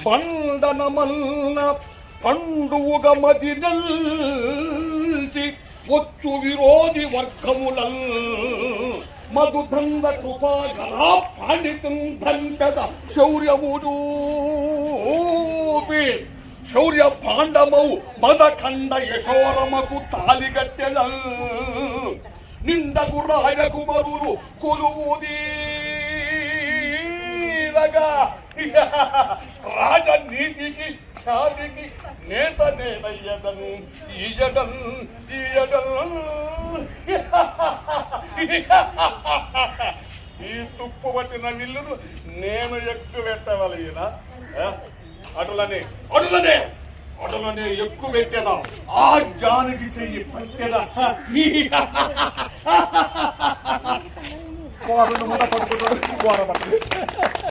బండనమల్ల పండువుగ మది నల్చి వచ్చు విరోధి వర్గములల్ మధుధంద కృపాగలా పాండితం ధంకద శౌర్యము చూపి శౌర్య పాండమౌ మదఖండ యశోరమకు తాలిగట్టెల నిండగు రాజకుమరులు కొలువుదీరగా రాజనీతికి ఖ్యాతికి నేత నేనయ్యదను ఈయడన్ ఈ తుప్పు పట్టిన విల్లును నేను ఎక్కువ పెట్టవలన అటులనే ఎక్కువ పెట్టేదా ఆ జానకి చెయ్యి పట్టేదా కోరను మొదలు పట్టుకుంటాడు కోర పట్టు